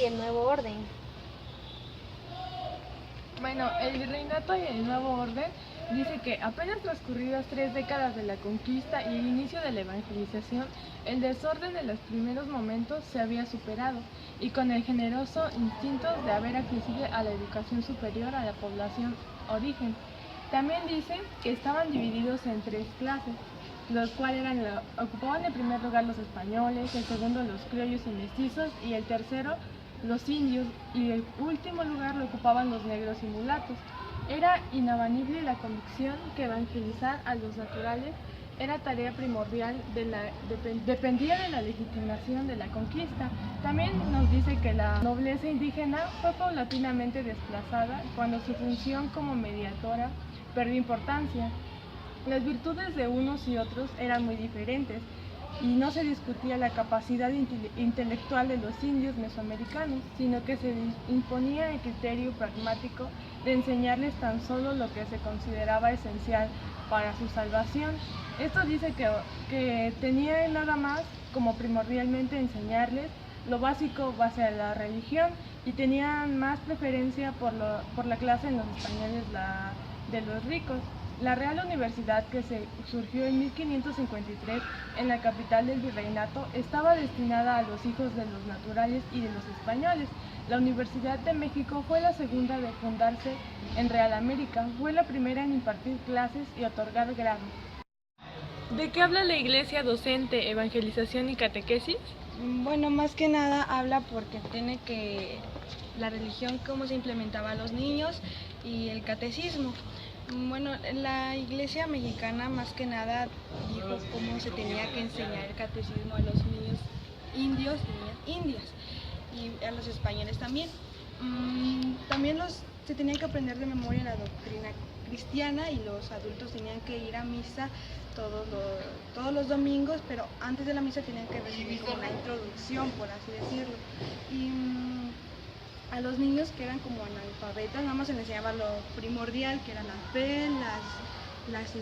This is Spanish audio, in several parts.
y el nuevo orden. Bueno, el virreinato y el nuevo orden dice que apenas transcurridas 3 décadas de la conquista y el inicio de la evangelización, el desorden de los primeros momentos se había superado y con el generoso instinto de haber accesible a la educación superior a la población origen. También dice que estaban divididos en 3 clases, los cuales ocupaban en primer lugar los españoles, en segundo los criollos y mestizos y el tercero los indios, y el último lugar lo ocupaban los negros y mulatos. Era inabanible la convicción que evangelizar a los naturales era tarea primordial, dependía de la legitimación de la conquista. También nos dice que la nobleza indígena fue paulatinamente desplazada cuando su función como mediadora perdió importancia. Las virtudes de unos y otros eran muy diferentes, y no se discutía la capacidad intelectual de los indios mesoamericanos, sino que se imponía el criterio pragmático de enseñarles tan solo lo que se consideraba esencial para su salvación. Esto dice que tenía nada más como primordialmente enseñarles lo básico base a la religión, y tenían más preferencia por la clase en los españoles de los ricos. La Real Universidad, que se surgió en 1553 en la capital del virreinato, estaba destinada a los hijos de los naturales y de los españoles. La Universidad de México fue la segunda de fundarse en Real América, fue la primera en impartir clases y otorgar grados. ¿De qué habla la Iglesia docente, evangelización y catequesis? Bueno, más que nada habla porque tiene que la religión, cómo se implementaba a los niños, y el catecismo. Bueno, la Iglesia mexicana más que nada dijo cómo se tenía que enseñar el catecismo a los niños indios y niñas indias, y a los españoles también. También se tenían que aprender de memoria la doctrina cristiana, y los adultos tenían que ir a misa todos los domingos, pero antes de la misa tenían que recibir como una introducción, por así decirlo. Y a los niños que eran como analfabetas, nada más se les enseñaba lo primordial, que era la fe, las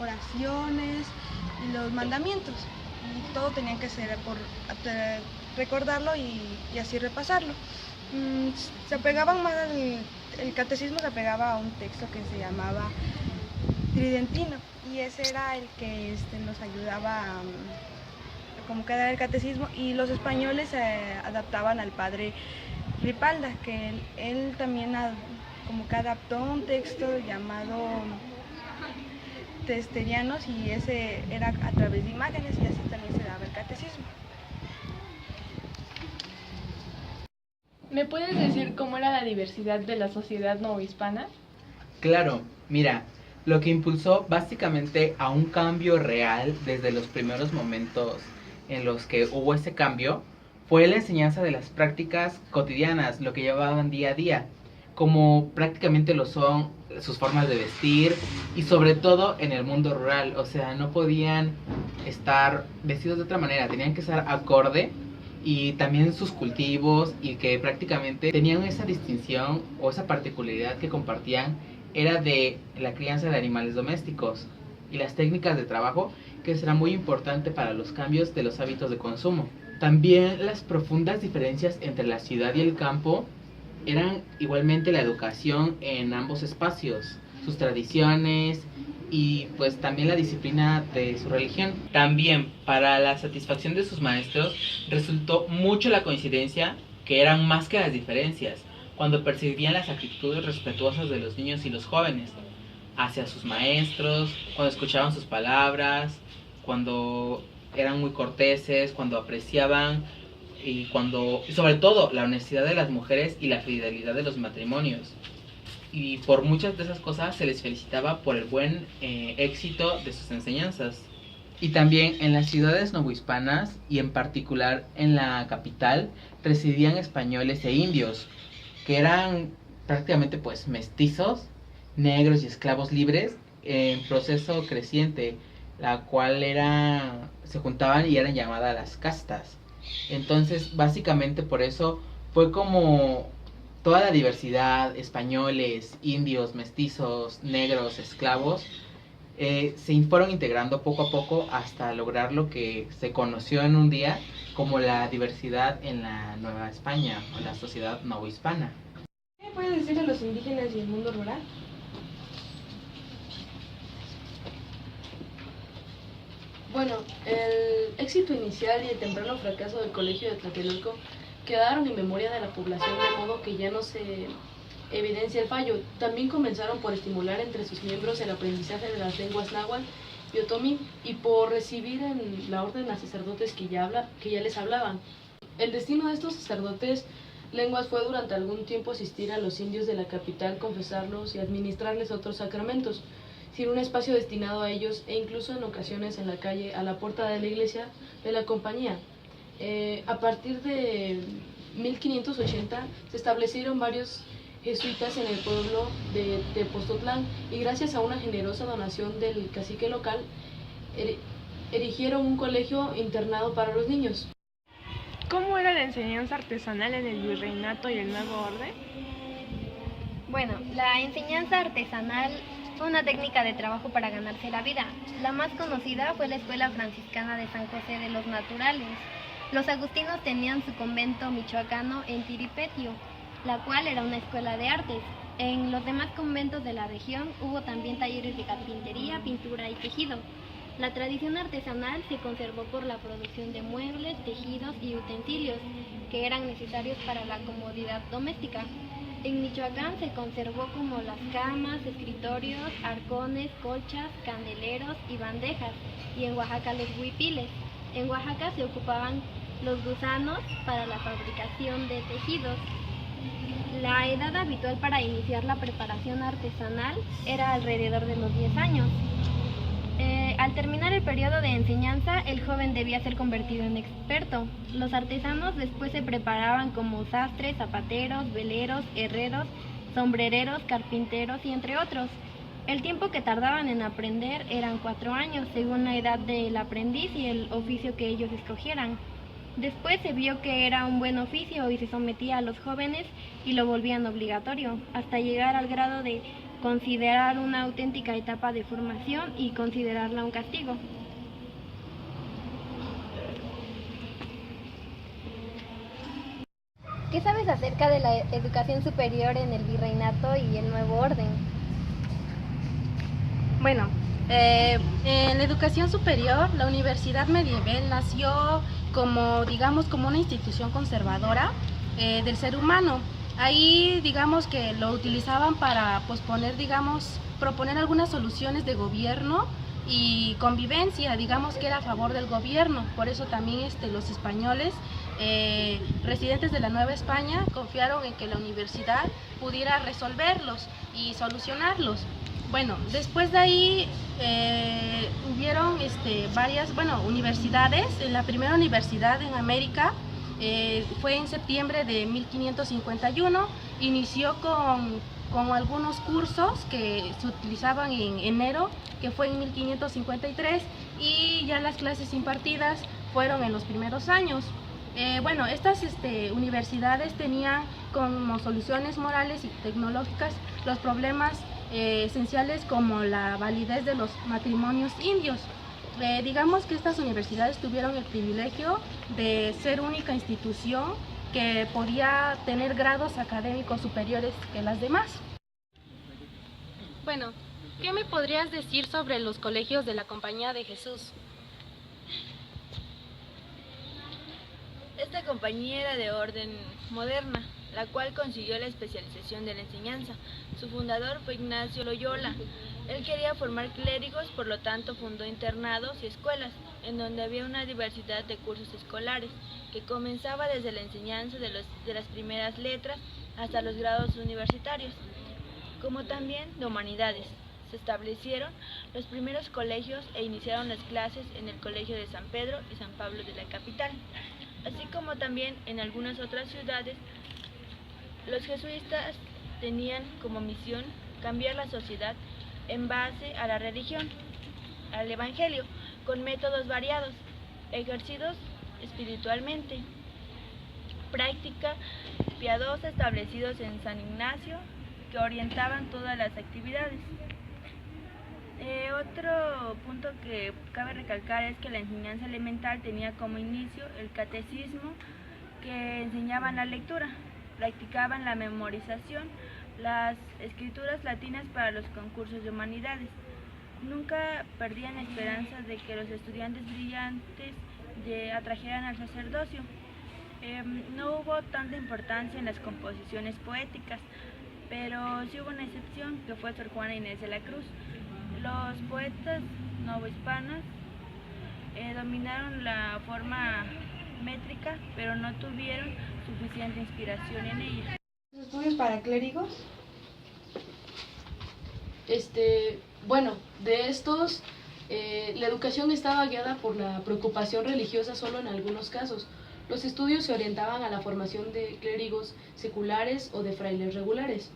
oraciones y los mandamientos. Y todo tenían que ser por recordarlo y así repasarlo. Se apegaban más el catecismo se apegaba a un texto que se llamaba Tridentino, y ese era el que nos ayudaba a como que dar el catecismo, y los españoles se adaptaban al padre Ripalda, que él también como que adaptó un texto llamado Testerianos, y ese era a través de imágenes, y así también se daba el catecismo. ¿Me puedes decir cómo era la diversidad de la sociedad novohispana? Claro, mira, lo que impulsó básicamente a un cambio real desde los primeros momentos en los que hubo ese cambio fue la enseñanza de las prácticas cotidianas, lo que llevaban día a día, como prácticamente lo son sus formas de vestir, y sobre todo en el mundo rural. O sea, no podían estar vestidos de otra manera, tenían que estar acorde, y también sus cultivos, y que prácticamente tenían esa distinción o esa particularidad que compartían era de la crianza de animales domésticos y las técnicas de trabajo, que será muy importante para los cambios de los hábitos de consumo. También las profundas diferencias entre la ciudad y el campo eran igualmente la educación en ambos espacios, sus tradiciones y pues también la disciplina de su religión. También para la satisfacción de sus maestros resultó mucho la coincidencia, que eran más que las diferencias, cuando percibían las actitudes respetuosas de los niños y los jóvenes hacia sus maestros, cuando escuchaban sus palabras, cuando eran muy corteses, cuando apreciaban y sobre todo la honestidad de las mujeres y la fidelidad de los matrimonios. Y por muchas de esas cosas se les felicitaba por el buen éxito de sus enseñanzas. Y también en las ciudades novohispanas, y en particular en la capital, residían españoles e indios, que eran prácticamente pues mestizos, negros y esclavos libres en proceso creciente, la cual se juntaban y eran llamadas las castas. Entonces básicamente por eso fue como toda la diversidad, españoles, indios, mestizos, negros, esclavos, se fueron integrando poco a poco hasta lograr lo que se conoció en un día como la diversidad en la Nueva España o la sociedad novohispana. ¿Qué puedes decir de los indígenas y el mundo rural? Bueno, el éxito inicial y el temprano fracaso del colegio de Tlatelolco quedaron en memoria de la población, de modo que ya no se evidencia el fallo. También comenzaron por estimular entre sus miembros el aprendizaje de las lenguas náhuatl y otomí, y por recibir en la orden a sacerdotes que ya les hablaban. El destino de estos sacerdotes lenguas fue durante algún tiempo asistir a los indios de la capital, confesarlos y administrarles otros sacramentos, sin un espacio destinado a ellos, e incluso en ocasiones en la calle, a la puerta de la iglesia de la compañía. A partir de 1580 se establecieron varios jesuitas en el pueblo de Tepoztlán, y gracias a una generosa donación del cacique local, erigieron un colegio internado para los niños. ¿Cómo era la enseñanza artesanal en el virreinato y el nuevo orden? Bueno, la enseñanza artesanal fue una técnica de trabajo para ganarse la vida. La más conocida fue la Escuela Franciscana de San José de los Naturales. Los agustinos tenían su convento michoacano en Tiripetio, la cual era una escuela de artes. En los demás conventos de la región hubo también talleres de carpintería, pintura y tejido. La tradición artesanal se conservó por la producción de muebles, tejidos y utensilios que eran necesarios para la comodidad doméstica. En Michoacán se conservó como las camas, escritorios, arcones, colchas, candeleros y bandejas, y en Oaxaca los huipiles. En Oaxaca se ocupaban los gusanos para la fabricación de tejidos. La edad habitual para iniciar la preparación artesanal era alrededor de los 10 años. Al terminar el periodo de enseñanza, el joven debía ser convertido en experto. Los artesanos después se preparaban como sastres, zapateros, veleros, herreros, sombrereros, carpinteros y entre otros. El tiempo que tardaban en aprender eran 4 años, según la edad del aprendiz y el oficio que ellos escogieran. Después se vio que era un buen oficio y se sometía a los jóvenes y lo volvían obligatorio, hasta llegar al grado de considerar una auténtica etapa de formación y considerarla un castigo. ¿Qué sabes acerca de la educación superior en el virreinato y el nuevo orden? Bueno, en la educación superior, la Universidad Medieval nació como una institución conservadora del ser humano. Ahí, que lo utilizaban para proponer algunas soluciones de gobierno y convivencia, que era a favor del gobierno. Por eso también los españoles, residentes de la Nueva España, confiaron en que la universidad pudiera resolverlos y solucionarlos. Bueno, después de ahí hubieron varias universidades. La primera universidad en América fue en septiembre de 1551. Inició con algunos cursos que se utilizaban en enero, que fue en 1553, y ya las clases impartidas fueron en los primeros años. Estas universidades tenían como soluciones morales y tecnológicas los problemas esenciales como la validez de los matrimonios indios. Que estas universidades tuvieron el privilegio de ser única institución que podía tener grados académicos superiores que las demás. Bueno, ¿qué me podrías decir sobre los colegios de la Compañía de Jesús? Esta compañía era de orden moderna, la cual consiguió la especialización de la enseñanza. Su fundador fue Ignacio Loyola. Él quería formar clérigos, por lo tanto fundó internados y escuelas, en donde había una diversidad de cursos escolares, que comenzaba desde la enseñanza de las primeras letras hasta los grados universitarios, como también de humanidades. Se establecieron los primeros colegios e iniciaron las clases en el Colegio de San Pedro y San Pablo de la capital, así como también en algunas otras ciudades. Los jesuitas tenían como misión cambiar la sociedad en base a la religión, al evangelio, con métodos variados, ejercidos espiritualmente, práctica piadosa establecidos en San Ignacio, que orientaban todas las actividades. Otro punto que cabe recalcar es que la enseñanza elemental tenía como inicio el catecismo, que enseñaban la lectura, practicaban la memorización, las escrituras latinas para los concursos de humanidades. Nunca perdían esperanzas de que los estudiantes brillantes atrajeran al sacerdocio. No hubo tanta importancia en las composiciones poéticas, pero sí hubo una excepción, que fue Sor Juana Inés de la Cruz. Los poetas novohispanos dominaron la forma métrica, pero no tuvieron suficiente inspiración en ella. ¿Los estudios para clérigos? Bueno, de estos, la educación estaba guiada por la preocupación religiosa solo en algunos casos. Los estudios se orientaban a la formación de clérigos seculares o de frailes regulares.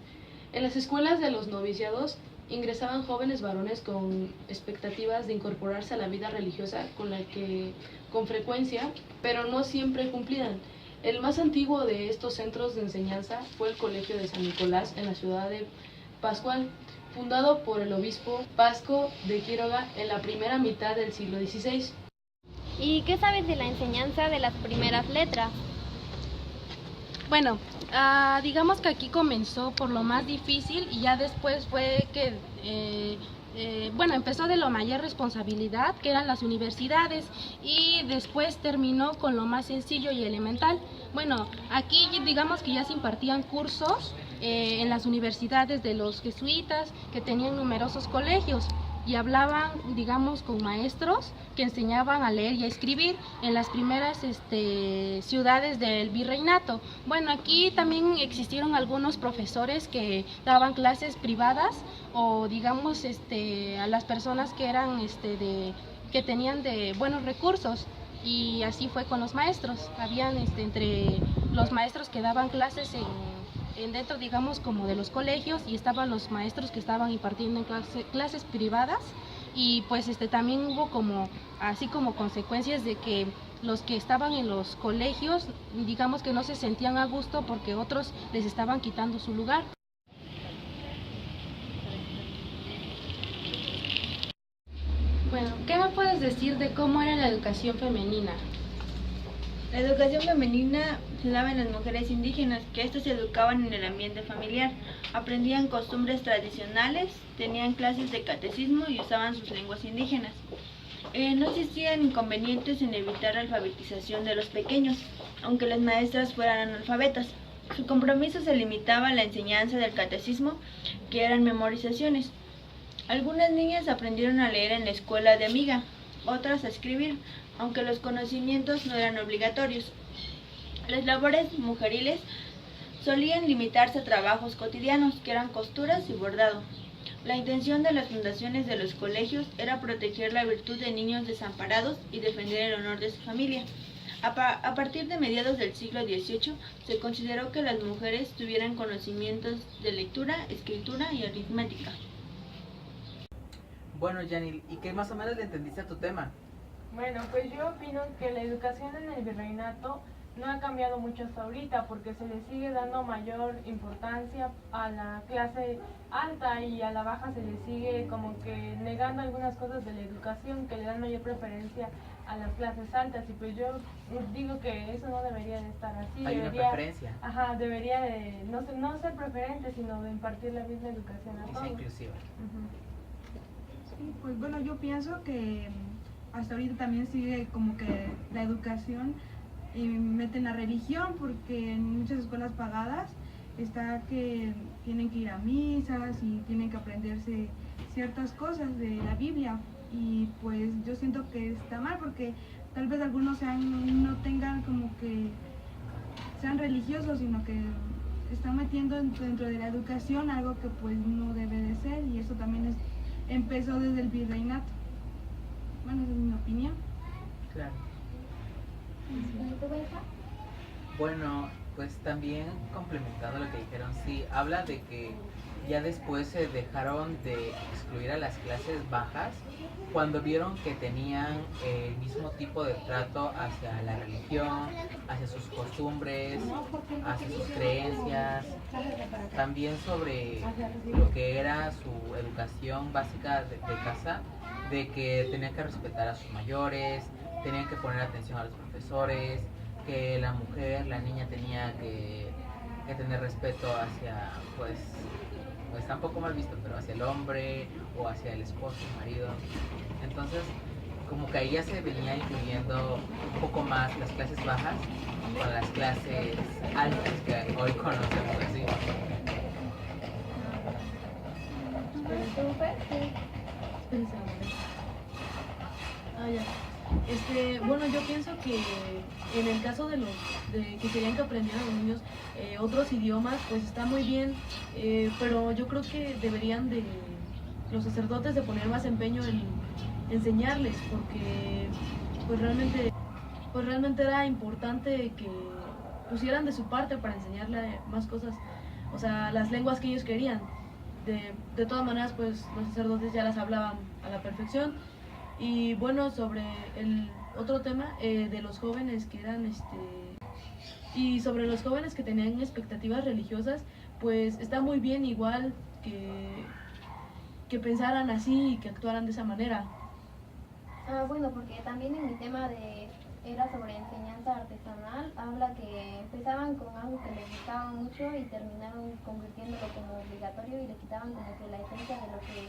En las escuelas de los noviciados ingresaban jóvenes varones con expectativas de incorporarse a la vida religiosa con la que con frecuencia, pero no siempre cumplían. El más antiguo de estos centros de enseñanza fue el Colegio de San Nicolás en la ciudad de Pascual, fundado por el obispo Pasco de Quiroga en la primera mitad del siglo XVI. ¿Y qué sabes de la enseñanza de las primeras letras? Bueno, digamos que aquí comenzó por lo más difícil y ya después fue que, empezó de lo mayor responsabilidad, que eran las universidades, y después terminó con lo más sencillo y elemental. Bueno, aquí digamos que ya se impartían cursos en las universidades de los jesuitas, que tenían numerosos colegios, y hablaban, digamos, con maestros que enseñaban a leer y a escribir en las primeras ciudades del virreinato. Bueno, aquí también existieron algunos profesores que daban clases privadas o, digamos, a las personas que eran que tenían de buenos recursos, y así fue con los maestros. Habían entre los maestros que daban clases dentro, digamos, como de los colegios, y estaban los maestros que estaban impartiendo en clases privadas, y pues también hubo así como consecuencias de que los que estaban en los colegios, digamos que no se sentían a gusto porque otros les estaban quitando su lugar. Bueno, ¿qué me puedes decir de cómo era la educación femenina? La educación femenina se daba en las mujeres indígenas, que éstas se educaban en el ambiente familiar, aprendían costumbres tradicionales, tenían clases de catecismo y usaban sus lenguas indígenas. No existían inconvenientes en evitar la alfabetización de los pequeños, aunque las maestras fueran analfabetas. Su compromiso se limitaba a la enseñanza del catecismo, que eran memorizaciones. Algunas niñas aprendieron a leer en la escuela de amiga, otras a escribir, aunque los conocimientos no eran obligatorios. Las labores mujeriles solían limitarse a trabajos cotidianos, que eran costuras y bordado. La intención de las fundaciones de los colegios era proteger la virtud de niños desamparados y defender el honor de su familia. A partir de mediados del siglo XVIII, se consideró que las mujeres tuvieran conocimientos de lectura, escritura y aritmética. Bueno, Janil, ¿y qué más o menos le entendiste a tu tema? Bueno, pues yo opino que la educación en el virreinato no ha cambiado mucho hasta ahorita, porque se le sigue dando mayor importancia a la clase alta y a la baja se le sigue como que negando algunas cosas de la educación, que le dan mayor preferencia a las clases altas, y pues yo digo que eso no debería de estar así. Hay una preferencia. Ajá, debería de no ser preferente, sino de impartir la misma educación a todos. Que sea inclusiva. Sí, pues bueno, yo pienso que hasta ahorita también sigue como que la educación y meten la religión, porque en muchas escuelas pagadas está que tienen que ir a misas y tienen que aprenderse ciertas cosas de la Biblia, y pues yo siento que está mal, porque tal vez algunos no tengan como que sean religiosos, sino que están metiendo dentro de la educación algo que pues no debe de ser, y eso también empezó desde el virreinato. Bueno, esa es mi opinión. Claro. Bueno, pues también complementando lo que dijeron, sí, habla de que ya después se dejaron de excluir a las clases bajas cuando vieron que tenían el mismo tipo de trato hacia la religión, hacia sus costumbres, hacia sus creencias, también sobre lo que era su educación básica de casa, de que tenían que respetar a sus mayores, tenían que poner atención a los profesores, que la mujer, la niña tenía que tener respeto hacia, pues está un poco mal visto, pero hacia el hombre o hacia el esposo, el marido. Entonces, como que ahí ya se venía incluyendo un poco más las clases bajas con las clases altas que hoy conocemos así. Bueno, yo pienso que en el caso de que querían que aprendieran los niños otros idiomas, pues está muy bien, pero yo creo que deberían de los sacerdotes de poner más empeño en enseñarles, porque pues realmente era importante que pusieran de su parte para enseñarle más cosas, o sea, las lenguas que ellos querían. De todas maneras, pues los sacerdotes ya las hablaban a la perfección. Y bueno, sobre el otro tema de los jóvenes que eran y sobre los jóvenes que tenían expectativas religiosas, pues está muy bien igual que pensaran así y que actuaran de esa manera. Bueno, porque también en mi tema era sobre enseñanza artesanal, habla que empezaban con algo que les gustaba mucho y terminaron convirtiéndolo como obligatorio y le quitaban como que la esencia de lo que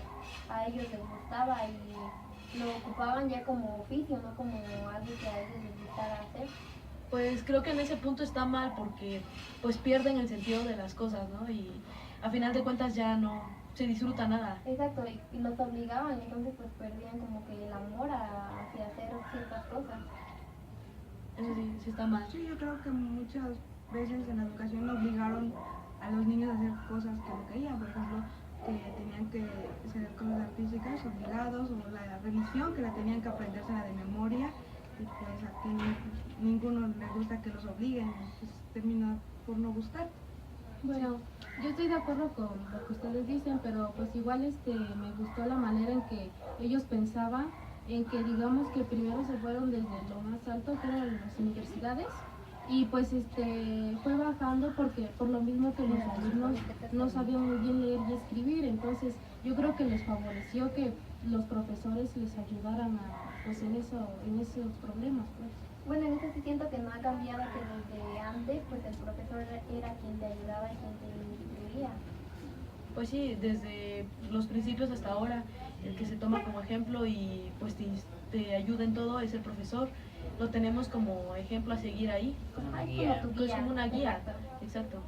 a ellos les gustaba y lo ocupaban ya como oficio, no como algo que a ellos les gustara hacer. Pues creo que en ese punto está mal porque pues pierden el sentido de las cosas, ¿no? Y a final de cuentas ya no se disfruta nada. Exacto, y los obligaban, entonces pues perdían como que el amor hacia hacer ciertas cosas. Eso sí está mal. Sí, yo creo que muchas veces en la educación obligaron a los niños a hacer cosas que no querían, por ejemplo, que tenían que hacer cosas artísticas obligados, o la religión que la tenían que aprenderse de memoria, y pues aquí ninguno le gusta que los obliguen, pues termina por no gustar. Bueno, yo estoy de acuerdo con lo que ustedes dicen, pero pues igual me gustó la manera en que ellos pensaban, en que digamos que primero se fueron desde lo más alto, que eran las universidades, y pues fue bajando porque por lo mismo que los alumnos no sabían muy bien leer y escribir, entonces yo creo que les favoreció que los profesores les ayudaran pues en esos problemas, pues. Bueno, en eso sí siento que no ha cambiado, que desde antes pues el profesor era quien te ayudaba y quien te instruía. Pues sí, desde los principios hasta ahora, el que se toma como ejemplo y pues te ayuda en todo es el profesor. Lo tenemos como ejemplo a seguir ahí. Como una Ay, guía. como tu Pues como una guía. Exacto. Exacto.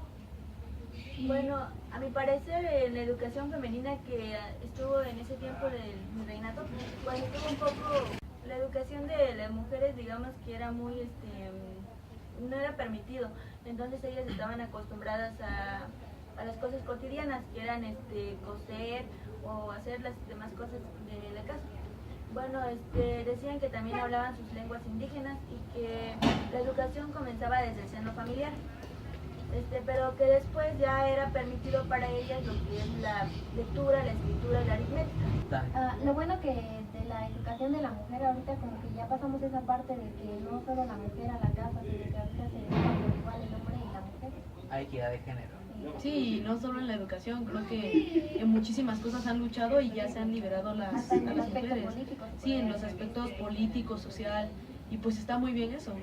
Bueno, a mi parecer, en la educación femenina que estuvo en ese tiempo del virreinato, pues estuvo un poco, la educación de las mujeres, digamos que era muy, no era permitido, entonces ellas estaban acostumbradas a las cosas cotidianas, que eran coser o hacer las demás cosas de la casa. Bueno, decían que también hablaban sus lenguas indígenas y que la educación comenzaba desde el seno familiar. Pero que después ya era permitido para ellas lo que es la lectura, la escritura y la aritmética. Lo bueno que de la educación de la mujer ahorita como que ya pasamos esa parte de que no solo la mujer a la casa, sino que ahorita se educa por igual el hombre y la mujer. Hay equidad de género. Sí, no solo en la educación, creo que en muchísimas cosas han luchado y ya se han liberado a las mujeres. Sí, en los aspectos políticos, social, y pues está muy bien eso.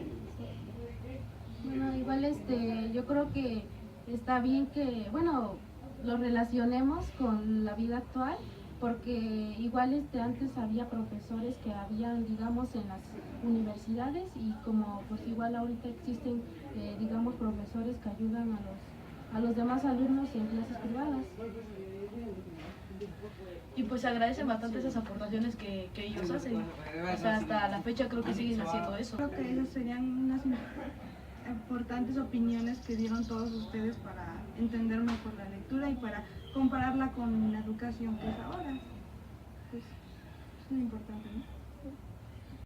Bueno, igual yo creo que está bien que, bueno, lo relacionemos con la vida actual, porque igual antes había profesores que habían, digamos, en las universidades, y como pues igual ahorita existen, digamos, profesores que ayudan a los demás alumnos en clases privadas. Y pues se agradecen bastante esas aportaciones que ellos hacen. O sea, hasta la fecha creo que siguen haciendo eso. Creo que esas serían unas importantes opiniones que dieron todos ustedes para entender mejor la lectura y para compararla con la educación que es ahora. Pues es muy importante, ¿no?